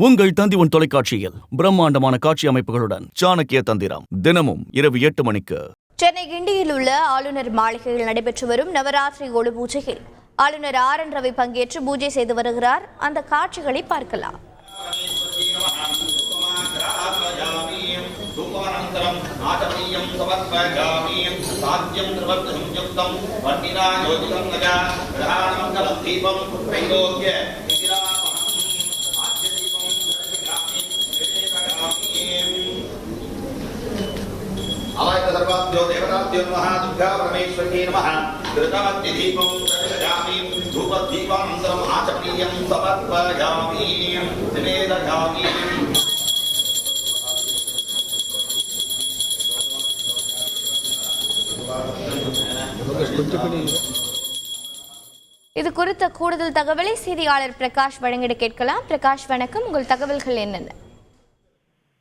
உங்கள் தந்தி தொலைக்காட்சியில் பிரம்மாண்டமான காட்சி அமைப்புகளுடன் சாணக்கிய தந்திரம் தினமும் இரவு 8 மணிக்கு. சென்னை கிண்டியில் உள்ள ஆளுநர் மாளிகையில் நடைபெற்று வரும் நவராத்திரி ஒளி பூஜையில் ஆளுநர் RN ரவி பங்கேற்று பூஜை செய்து வருகிறார். அந்த காட்சிகளை பார்க்கலாம். सर्वाभ्यो देवताभ्यो नमः दुर्गा परमेश्वरी नमः कृतवत्ति दीपं दर्शयामि धूपदीपानन्तरम् आचमनीयं समर्पयामि निवेदयामि. இது குறித்த கூடுதல் தகவலை செய்தியாளர் பிரகாஷ் வழங்கிட கேட்கலாம். பிரகாஷ் வணக்கம், உங்கள் தகவல்கள் என்னென்ன?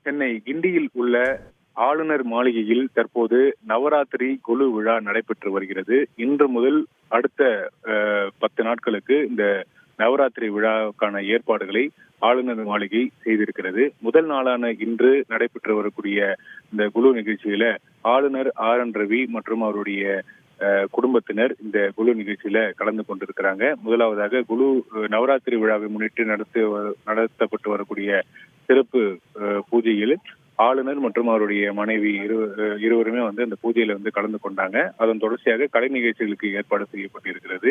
சென்னை கிண்டியில் உள்ள ஆளுநர் மாளிகையில் தற்போது நவராத்திரி கொலு விழா நடைபெற்று வருகிறது. இன்று முதல் அடுத்த 10 நாட்களுக்கு இந்த நவராத்திரி விழாவுக்கான ஏற்பாடுகளை ஆளுநர் மாளிகை செய்திருக்கிறது. முதல் நாளான இன்று நடைபெற்று வரக்கூடிய இந்த குழு நிகழ்ச்சியில ஆளுநர் RN ரவி மற்றும் அவருடைய குடும்பத்தினர் இந்த குழு நிகழ்ச்சியில கலந்து கொண்டிருக்கிறாங்க. முதலாவதாக குழு நவராத்திரி விழாவை முன்னிட்டு நடத்தப்பட்டு வரக்கூடிய சிறப்பு பூஜையில் ஆளுநர் மற்றும் அவருடைய மனைவி இருவருமே அந்த பூஜையில கலந்து கொண்டாங்க. அதன் தொடர்ச்சியாக கலை நிகழ்ச்சிகளுக்கு ஏற்பாடு செய்யப்பட்டிருக்கிறது.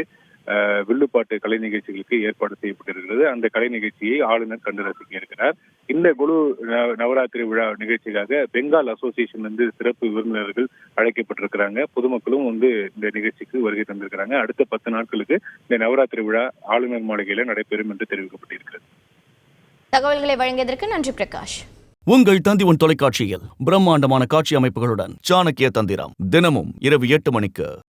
வில்லுப்பாட்டு கலை நிகழ்ச்சிகளுக்கு ஏற்பாடு செய்யப்பட்டிருக்கிறது. அந்த கலை நிகழ்ச்சியை ஆளுநர் கண்டு ரசிக்க இருக்கிறார். இந்த குழு நவராத்திரி விழா நிகழ்ச்சிக்காக பெங்கால் அசோசியேஷன் சிறப்பு விருந்தினர்கள் அழைக்கப்பட்டிருக்கிறாங்க. பொதுமக்களும் இந்த நிகழ்ச்சிக்கு வருகை தந்திருக்கிறாங்க. அடுத்த 10 நாட்களுக்கு இந்த நவராத்திரி விழா ஆளுநர் மாளிகையில நடைபெறும் என்று தெரிவிக்கப்பட்டிருக்கிறது. தகவல்களை வழங்கியதற்கு நன்றி பிரகாஷ். உங்கள் தந்தி தொலைக்காட்சியில் பிரம்மாண்டமான காட்சி அமைப்புகளுடன் சாணக்கிய தந்திரம் தினமும் இரவு 8 மணிக்கு.